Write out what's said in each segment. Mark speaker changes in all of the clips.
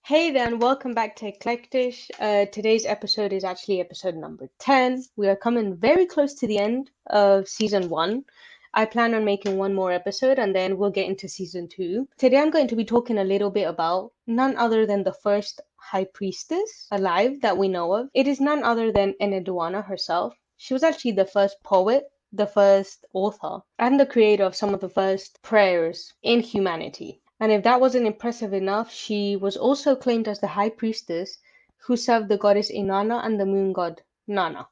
Speaker 1: Hey there, and welcome back to Eklektisch. Today's episode is actually episode number 10. We are coming very close to the end of season 1. I plan on making one more episode and then we'll get into season 2. Today I'm going to be talking a little bit about none other than the first High Priestess alive that we know of. It is none other than Enheduanna herself. She was actually the first poet, the first author, and the creator of some of the first prayers in humanity. And if that wasn't impressive enough, she was also claimed as the high priestess who served the goddess Inanna and the moon god Nana.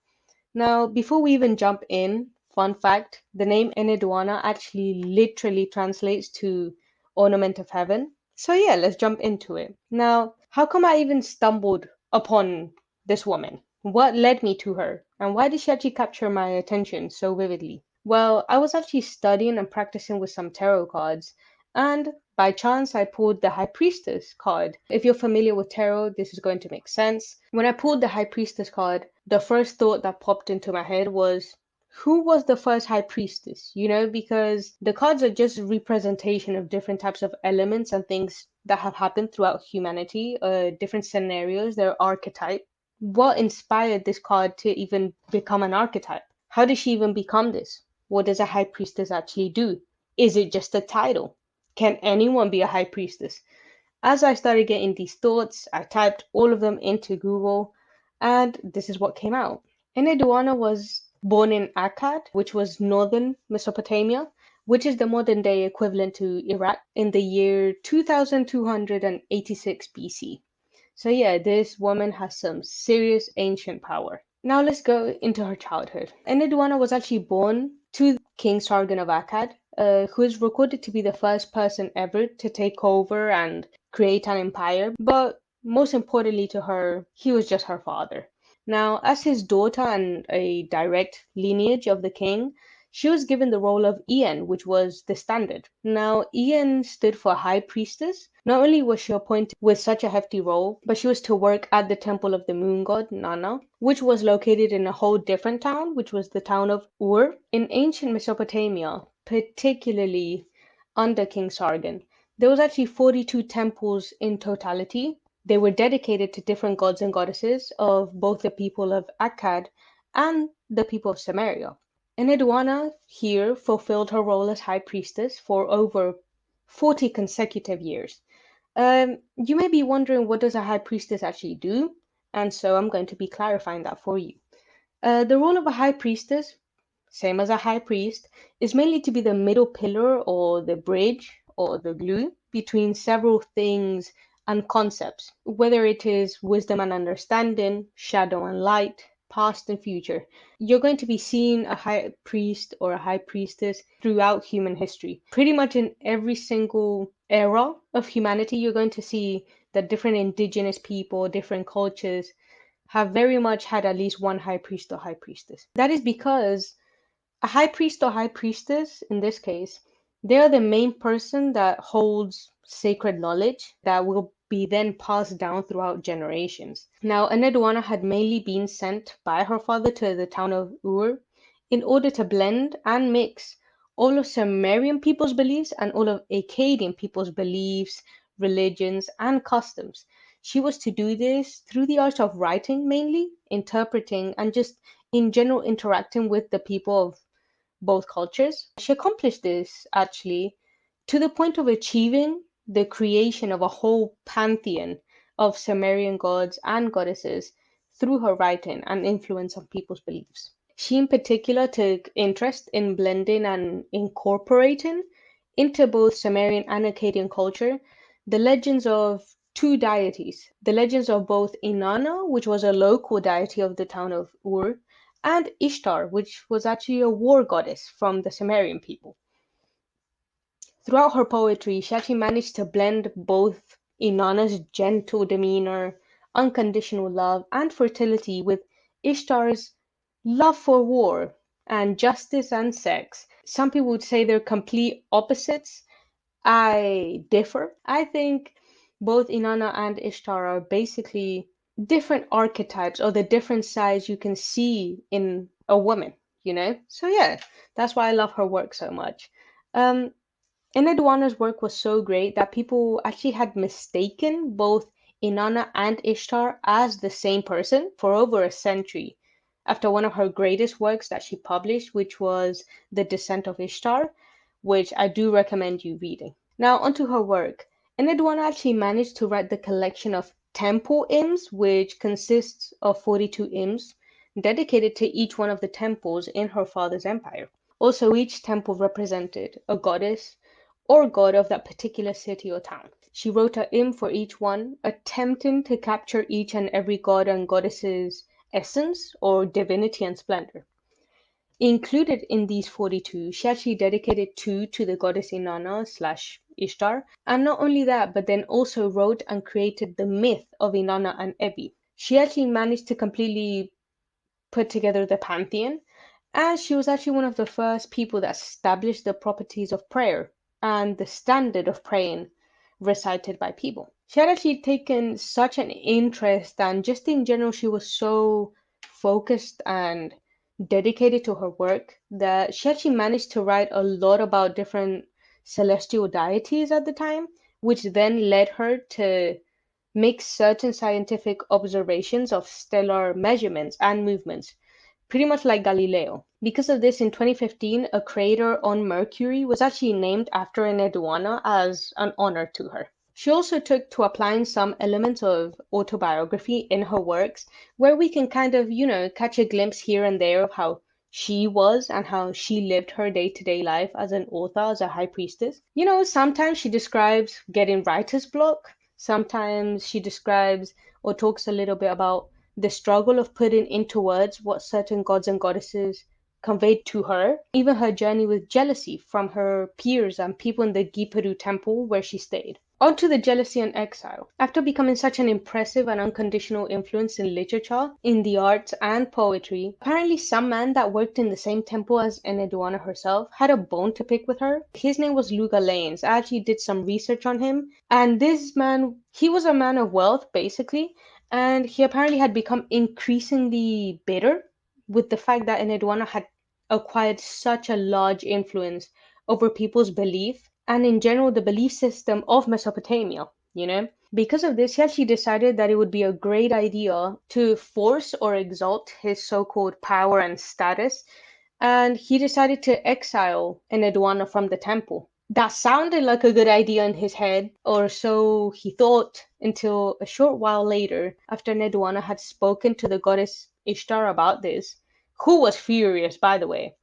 Speaker 1: Now, before we even jump in, fun fact, the name Enheduanna actually literally translates to ornament of heaven. So yeah, let's jump into it. Now, how come I even stumbled upon this woman? What led me to her? And why did she actually capture my attention so vividly? Well, I was actually studying and practicing with some tarot cards, and by chance I pulled the High Priestess card. If you're familiar with tarot, this is going to make sense. When I pulled the High Priestess card, the first thought that popped into my head was, who was the first High Priestess? Because the cards are just representation of different types of elements and things that have happened throughout humanity, different scenarios, their archetype. What inspired this card to even become an archetype? How did she even become this? What does a High Priestess actually do? Is it just a title? Can anyone be a High Priestess? As I started getting these thoughts, I typed all of them into Google, and this is what came out. Enheduanna was born in Akkad, which was northern Mesopotamia, which is the modern day equivalent to Iraq, in the year 2286 BC. So yeah, this woman has some serious ancient power. Now let's go into her childhood. Enheduanna was actually born to King Sargon of Akkad, who is recorded to be the first person ever to take over and create an empire, but most importantly to her, he was just her father. Now, as his daughter and a direct lineage of the king, she was given the role of Ian, which was the standard. Now, Ian stood for High Priestess. Not only was she appointed with such a hefty role, but she was to work at the Temple of the moon god Nana, which was located in a whole different town, which was the town of Ur. In ancient Mesopotamia, particularly under King Sargon, there was actually 42 temples in totality. They were dedicated to different gods and goddesses of both the people of Akkad and the people of Samaria. Enheduanna here fulfilled her role as high priestess for over 40 consecutive years. You may be wondering, what does a high priestess actually do? And so I'm going to be clarifying that for you. The role of a high priestess, same as a high priest, is mainly to be the middle pillar or the bridge or the glue between several things and concepts, whether it is wisdom and understanding, shadow and light, past and future. You're going to be seeing a high priest or a high priestess throughout human history. Pretty much in every single era of humanity, you're going to see that different indigenous people, different cultures have very much had at least one high priest or high priestess. That is because a high priest or high priestess, in this case, they are the main person that holds sacred knowledge that will be then passed down throughout generations. Now, Enheduanna had mainly been sent by her father to the town of Ur in order to blend and mix all of Sumerian people's beliefs and all of Akkadian people's beliefs, religions, and customs. She was to do this through the art of writing mainly, interpreting, and just in general interacting with the people of both cultures. She accomplished this actually to the point of achieving the creation of a whole pantheon of Sumerian gods and goddesses through her writing and influence on people's beliefs. She, in particular, took interest in blending and incorporating into both Sumerian and Akkadian culture the legends of two deities, the legends of both Inanna, which was a local deity of the town of Ur, and Ishtar, which was actually a war goddess from the Sumerian people. Throughout her poetry, she actually managed to blend both Inanna's gentle demeanor, unconditional love, and fertility with Ishtar's love for war and justice and sex. Some people would say they're complete opposites. I differ. I think both Inanna and Ishtar are basically different archetypes or the different sides you can see in a woman. So yeah, that's why I love her work so much. Um, Enheduanna's work was so great that people actually had mistaken both Inanna and Ishtar as the same person for over a century, after one of her greatest works that she published, which was The Descent of Ishtar, which I do recommend you reading. Now, onto her work. Enheduanna actually managed to write the collection of temple hymns, which consists of 42 hymns dedicated to each one of the temples in her father's empire. Also, each temple represented a goddess or god of that particular city or town. She wrote a hymn for each one, attempting to capture each and every god and goddess's essence or divinity and splendor. Included in these 42, she actually dedicated two to the goddess Inanna slash Ishtar. And not only that, but then also wrote and created the myth of Inanna and Ebi. She actually managed to completely put together the pantheon, and she was actually one of the first people that established the properties of prayer and the standard of praying recited by people. She had actually taken such an interest, and just in general, she was so focused and dedicated to her work that she actually managed to write a lot about different celestial deities at the time, which then led her to make certain scientific observations of stellar measurements and movements, pretty much like Galileo. Because of this, in 2015, a crater on Mercury was actually named after Enheduanna as an honor to her. She also took to applying some elements of autobiography in her works, where we can kind of, catch a glimpse here and there of how she was and how she lived her day-to-day life as an author, as a high priestess. Sometimes she describes getting writer's block. Sometimes she describes or talks a little bit about the struggle of putting into words what certain gods and goddesses conveyed to her, even her journey with jealousy from her peers and people in the Giparu temple where she stayed. On to the jealousy and exile. After becoming such an impressive and unconditional influence in literature, in the arts, and poetry, apparently some man that worked in the same temple as Enheduanna herself had a bone to pick with her. His name was Luga Lanes. I actually did some research on him, and this man, he was a man of wealth, basically, and he apparently had become increasingly bitter with the fact that Enheduanna had acquired such a large influence over people's belief and in general the belief system of Mesopotamia. Because of this, he actually decided that it would be a great idea to force or exalt his so-called power and status, and he decided to exile Enheduanna from the temple. That sounded like a good idea in his head, or so he thought, until a short while later, after Enheduanna had spoken to the goddess Ishtar about this, who was furious, by the way.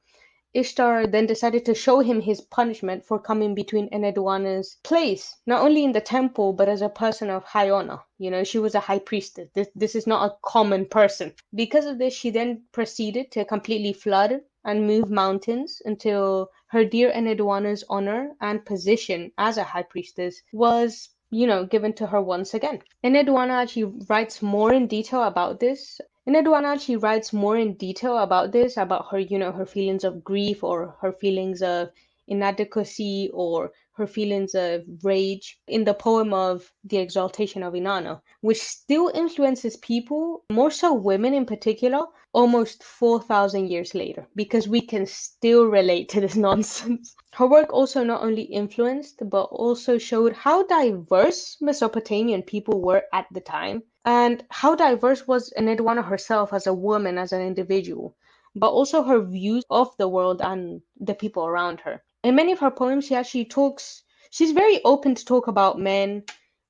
Speaker 1: Ishtar then decided to show him his punishment for coming between Enheduanna's place, not only in the temple, but as a person of high honor. She was a high priestess. This is not a common person. Because of this, she then proceeded to completely flood and move mountains until her dear Enheduanna's honor and position as a high priestess was given to her once again. Enheduanna actually writes more in detail about this. Enheduanna actually writes more in detail about this, about her, her feelings of grief or her feelings of inadequacy or her feelings of rage in the poem of The Exaltation of Inanna, which still influences people, more so women in particular, almost 4,000 years later, because we can still relate to this nonsense. Her work also not only influenced, but also showed how diverse Mesopotamian people were at the time, and how diverse was Enheduanna herself as a woman, as an individual, but also her views of the world and the people around her. In many of her poems, she's very open to talk about men,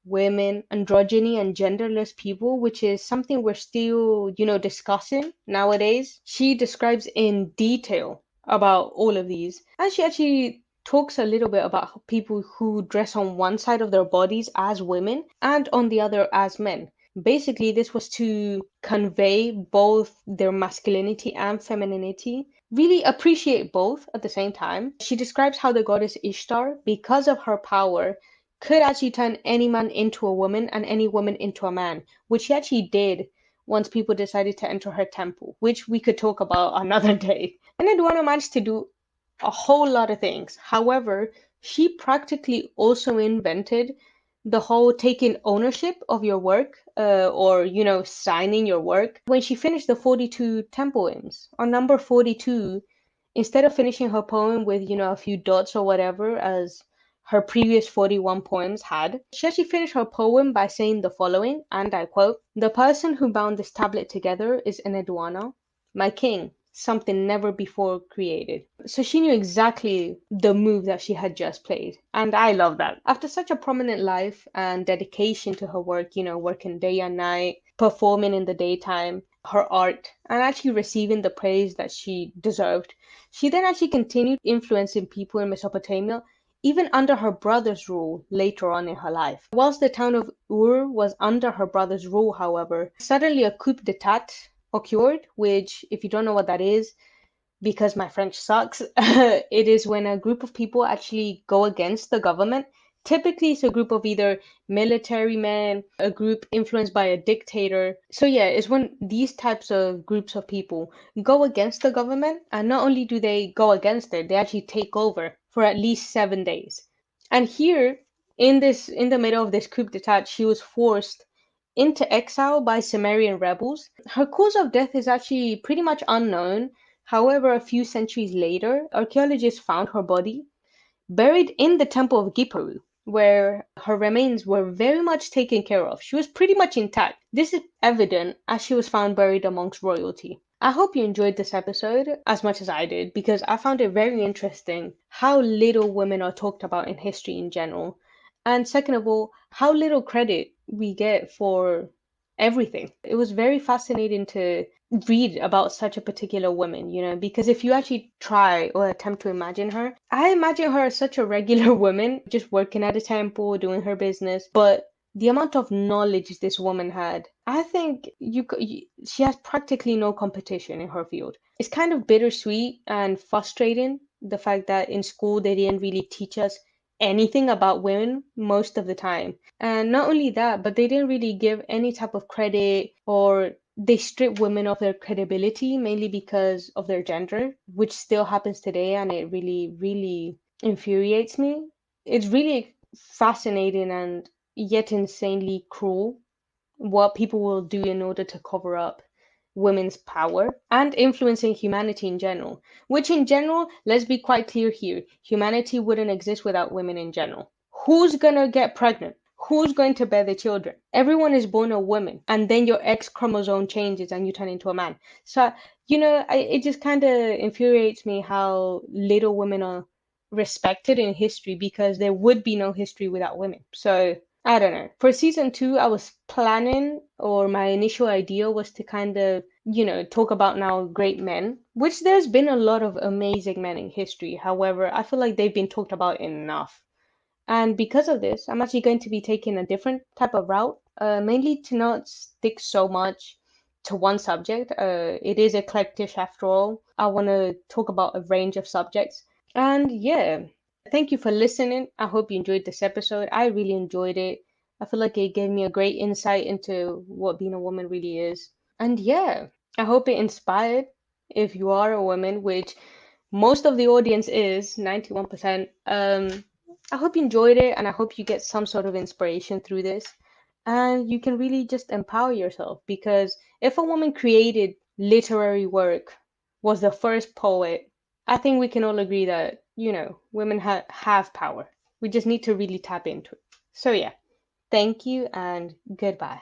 Speaker 1: women, androgyny, and genderless people, which is something we're still, discussing nowadays. She describes in detail about all of these. And she actually talks a little bit about people who dress on one side of their bodies as women and on the other as men. Basically, this was to convey both their masculinity and femininity, really appreciate both at the same time. She describes how the goddess Ishtar, because of her power, could actually turn any man into a woman and any woman into a man, which she actually did once people decided to enter her temple, which we could talk about another day. And Enheduanna managed to do a whole lot of things. However, she practically also invented the whole taking ownership of your work, or signing your work. When she finished the 42 temple hymns, on number 42, instead of finishing her poem with a few dots or whatever as her previous 41 poems had. She actually finished her poem by saying the following, and I quote, "The person who bound this tablet together is Enheduanna, my king, something never before created." So she knew exactly the move that she had just played. And I love that. After such a prominent life and dedication to her work, working day and night, performing in the daytime, her art, and actually receiving the praise that she deserved, she then actually continued influencing people in Mesopotamia even under her brother's rule later on in her life. Whilst the town of Ur was under her brother's rule, however, suddenly a coup d'etat occurred, which, if you don't know what that is, because my French sucks, it is when a group of people actually go against the government. Typically, it's a group of either military men, a group influenced by a dictator. So, yeah, it's when these types of groups of people go against the government, and not only do they go against it, they actually take over for at least 7 days. And here, in the middle of this coup d'etat, she was forced into exile by Sumerian rebels. Her cause of death is actually pretty much unknown. However, a few centuries later, archaeologists found her body buried in the Temple of Giparu, where her remains were very much taken care of. She was pretty much intact. This is evident as she was found buried amongst royalty. I hope you enjoyed this episode as much as I did, because I found it very interesting how little women are talked about in history in general. And second of all, how little credit we get for everything. It was very fascinating to read about such a particular woman, because if you actually try or attempt to imagine her, I imagine her as such a regular woman, just working at a temple, doing her business. But the amount of knowledge this woman had, I think she has practically no competition in her field. It's kind of bittersweet and frustrating, the fact that in school they didn't really teach us anything about women most of the time. And not only that, but they didn't really give any type of credit, or they strip women of their credibility mainly because of their gender, which still happens today, and it really, really infuriates me. It's really fascinating and yet insanely cruel what people will do in order to cover up women's power and influencing humanity in general. Which, in general, let's be quite clear here, humanity wouldn't exist without women in general. Who's gonna get pregnant? Who's going to bear the children? Everyone is born a woman, and then your X chromosome changes and you turn into a man. So, it just kind of infuriates me how little women are respected in history, because there would be no history without women. So, I don't know. For season two, I was planning, or my initial idea was to kind of, talk about now great men, which there's been a lot of amazing men in history. However, I feel like they've been talked about enough. And because of this, I'm actually going to be taking a different type of route, mainly to not stick so much to one subject. It is eclectish after all. I want to talk about a range of subjects. And yeah, thank you for listening. I hope you enjoyed this episode. I really enjoyed it. I feel like it gave me a great insight into what being a woman really is. And yeah, I hope it inspired, if you are a woman, which most of the audience is, 91%. I hope you enjoyed it, and I hope you get some sort of inspiration through this. And you can really just empower yourself, because if a woman created literary work, was the first poet, I think we can all agree that, women have power. We just need to really tap into it. So, yeah, thank you and goodbye.